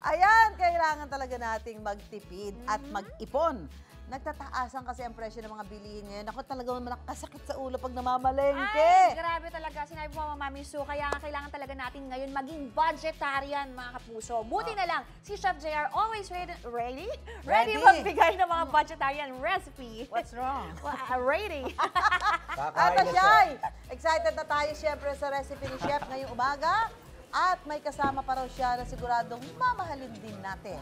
Ayan, kailangan talaga nating magtipid at mag-ipon. Nagtataasan kasi ang presyo ng mga bilihin ngayon. Ako talaga nakakasakit sa ulo pag namamalengke. Ay, grabe talaga. Sinabi mo, Mami Su, kaya nga kailangan talaga natin ngayon maging budgetarian, mga kapuso. Buti na lang, si Chef JR always ready magbigay ng mga budgetarian recipe. What's wrong? Ready. Ate Shai, excited na tayo siyempre sa recipe ni Chef ngayong umaga. At may kasama pa raw siya na siguradong mamahalin din natin.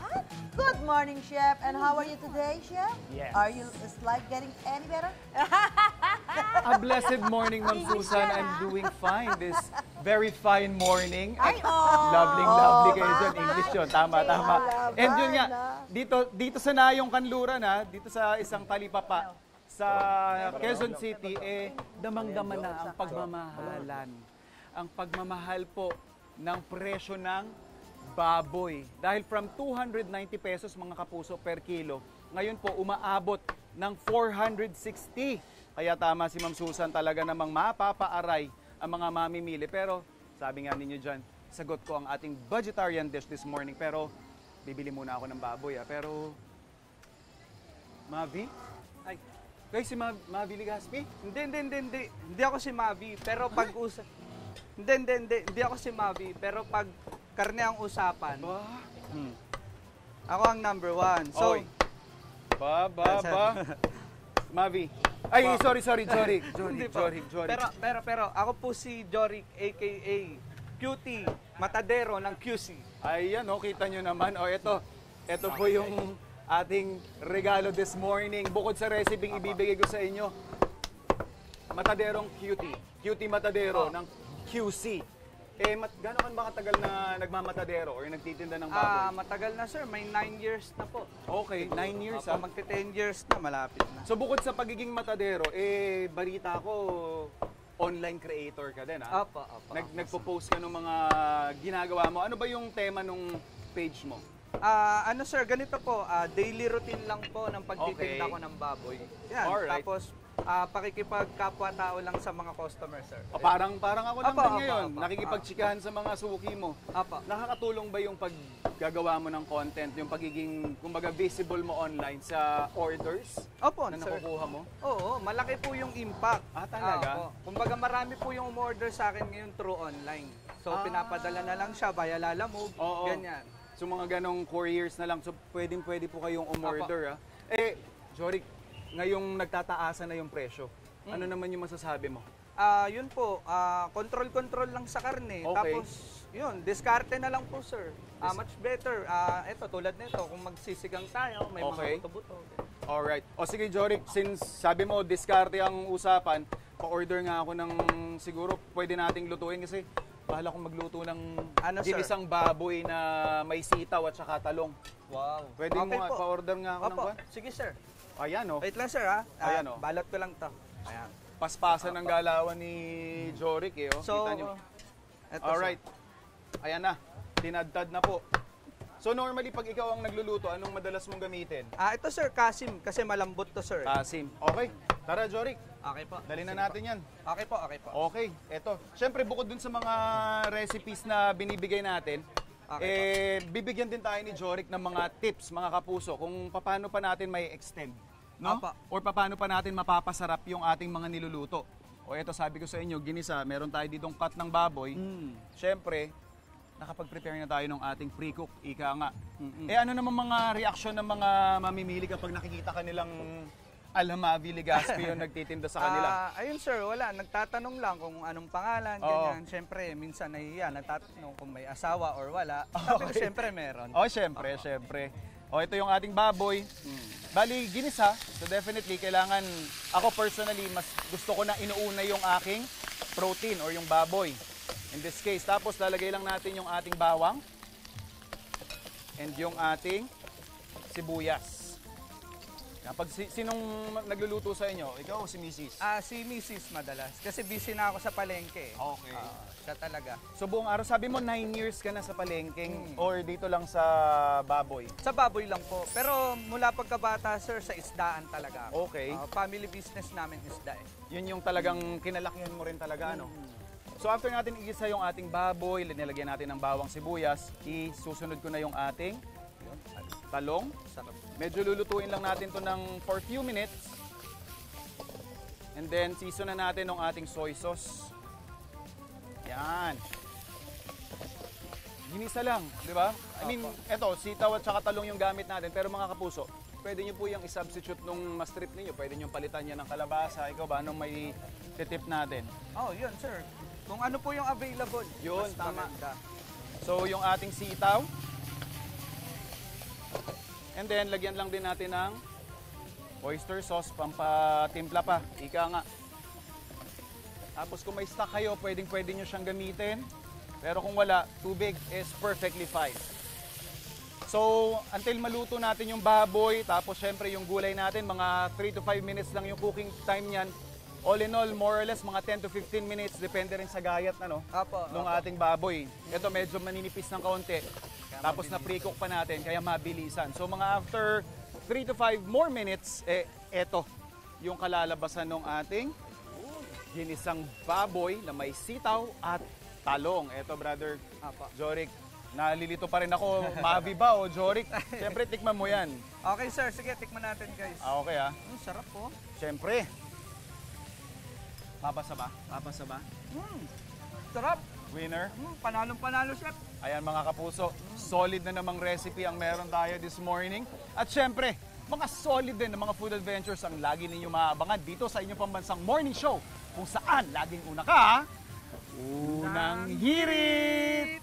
Good morning, Chef. And how are you today, Chef? Yes. Are you, is life getting any better? A blessed morning, Ma'am Susan. I'm doing fine this very fine morning. Ay, Lovely kayo dyan. English yun. Tama. Laban And yun nga, na. dito sa Nayong Kanluran, dito sa isang talipapa, sa Quezon City, damang-dama na ang pagmamahalan. Ang pagmamahal po ng presyo ng baboy. Dahil from 290 pesos mga kapuso per kilo, ngayon po umaabot ng 460. Kaya tama si Ma'am Susan, talaga namang mapapaaray ang mga mamimili. Pero sabi nga ninyo dyan, sagot ko ang ating budgetarian dish this morning. Pero bibili muna ako ng baboy. Pero Mavi? Ay, kayo si Mavi Ligaspi? Hindi ako si Mavi, pero pag-usap... Hindi ako si Mavi, pero pag karne ang usapan, ako ang number one. So, Oy. Mavi. Ay, sorry. Jorik. Pero ako po si Jorik, aka Cutie, matadero ng QC. Ayan, kita nyo naman. Ito po yung ating regalo this morning. Bukod sa recipe ibibigay ko sa inyo, mataderong Cutie matadero ng QC. Gano'n kan ba katagal na nagmamatadero or nagtitinda ng baboy? Matagal na sir, may 9 years na po. Okay, 9 years Magti-10 years na, malapit na. So bukod sa pagiging matadero, balita ko, online creator ka din Opo. Nagpo-post ka ng mga ginagawa mo. Ano ba yung tema nung page mo? Sir, ganito po, daily routine lang po ng pagtitinda ko ng baboy. Yan, Alright. tapos pakikipagkapwa-tao lang sa mga customer, sir. Parang ako lang din ngayon, Opo. nakikipagtsikahan sa mga suki mo. Opo. Nakakatulong ba yung paggagawa mo ng content, yung pagiging, kumbaga, visible mo online sa orders Opo, na sir. nakukuha mo? Oo, malaki po yung impact. Talaga? Opo. Kumbaga marami po yung umorder sa akin ngayon through online. So pinapadala na lang siya via Lalamove, Oo. ganyan. So mga ganong couriers na lang, so pwede po kayong umorder. Jorik, ngayong nagtataasan na yung presyo, ano naman yung masasabi mo? Yun po, control lang sa karne. Okay. Tapos, yun, diskarte na lang po, sir. Much better. Ito, tulad nito, kung magsisigang tayo, may Okay. mga buto-buto. Alright. O sige, Jorik, since sabi mo, diskarte ang usapan, pa-order nga ako ng siguro pwede nating lutuin kasi bahala kong magluto ng Sir? ginisang baboy na may sitaw at saka talong. Wow. Pwede mo nga, po. pa-order nga ako ng Opo, kwan? sige, sir. Ayan Wait lang, sir, ha? Ayan, Balot ko lang to. Ayan. Paspasan ng galawan ni Jorik So, Kita nyo. eto, Alright. Ayan na. Tinadtad na po. So normally pag ikaw ang nagluluto, anong madalas mong gamitin? sir. Ito, sir, kasim, kasi malambot to, sir. Asim. Okay. Tara, Jorik. Okay po. Dali na Sige natin po. yan. Okay po, okay po. Okay, eto. Siyempre, bukod dun sa mga recipes na binibigay natin, bibigyan din tayo ni Jorik ng mga tips, mga kapuso, kung paano pa natin may extend, no? Apa. Or paano pa natin mapapasarap yung ating mga niluluto. O eto, sabi ko sa inyo, ginisa, meron tayo ditong cut ng baboy. Siyempre, nakapag-prepare na tayo ng ating pre-cook, ika nga. Ano naman mga reaksyon ng mga mamimili kapag nakikita kanilang Mavi Ligaspi yung nagtitinda sa kanila? Ayun, sir, wala. Nagtatanong lang kung anong pangalan, ganyan. Siyempre, minsan nahihiya, nagtatanong kung may asawa or wala. Sabi ko, siyempre, meron. Siyempre. O, ito yung ating baboy. Bali, ginisa. So, definitely, kailangan, ako personally, mas gusto ko na inuuna yung aking protein or yung baboy. In this case. Tapos, lalagay lang natin yung ating bawang and yung ating sibuyas. Pag sinong nagluluto sa inyo, ikaw o si Mrs.? Si Mrs. madalas. Kasi busy na ako sa palengke. Okay. Siya talaga. So buong araw, sabi mo 9 years ka na sa palengking or dito lang sa baboy? Sa baboy lang po. Pero mula pagkabata, sir, sa isdaan talaga ako. Okay. Family business namin isda eh. Yun yung talagang kinalakihan mo rin talaga, ano? So after natin igisa yung ating baboy, nilagyan natin ng bawang sibuyas, isusunod ko na yung ating talong. Medyo lulutuin lang natin to ng for few minutes. And then season na natin ng ating soy sauce. Yan. Ginisa lang, di ba? I mean, eto, sitaw at saka talong yung gamit natin. Pero mga kapuso, pwede nyo po yung isubstitute nung ma-strip ninyo. Pwede nyo palitan yan ng kalabasa. Ikaw ba, anong may titip natin? Oh, yun, sir. Kung ano po yung available. Yun, mas tama. maganda. So, yung ating sitaw. And then, lagyan lang din natin ng oyster sauce, pampatimpla pa. Ika nga. Tapos kung may stock kayo, pwede nyo siyang gamitin. Pero kung wala, tubig is perfectly fine. So, until maluto natin yung baboy, tapos syempre yung gulay natin, mga 3 to 5 minutes lang yung cooking time niyan. All in all, more or less, mga 10 to 15 minutes, depende rin sa gayat nung ating baboy. Ito medyo maninipis ng kaunti. Tapos na pre-cook pa natin, kaya mabilisan. So, mga after 3 to 5 more minutes, eto yung kalalabasan ng ating ginisang baboy na may sitaw at talong. Eto, brother Jorik, nalilito pa rin ako. Mavi ba o Jorik? Siyempre, tikman mo yan. Okay, sir. Sige, tikman natin, guys. Okay Sarap po. Siyempre. Papasa ba? Papasa ba? Sarap. Winner. Panalong-panalo, chef. Ayan mga kapuso, solid na namang recipe ang meron tayo this morning. At syempre, mga solid din na mga food adventures ang lagi ninyo maabangan dito sa inyong pambansang morning show kung saan laging una ka, unang hirit!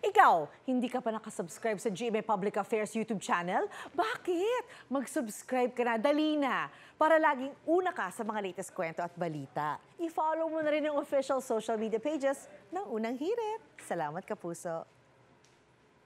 Ikaw, hindi ka pa nakasubscribe sa GMA Public Affairs YouTube channel? Bakit? Mag-subscribe ka na, dali na, para laging una ka sa mga latest kwento at balita. I-follow mo na rin ang official social media pages ng Unang Hirit. Salamat, Kapuso.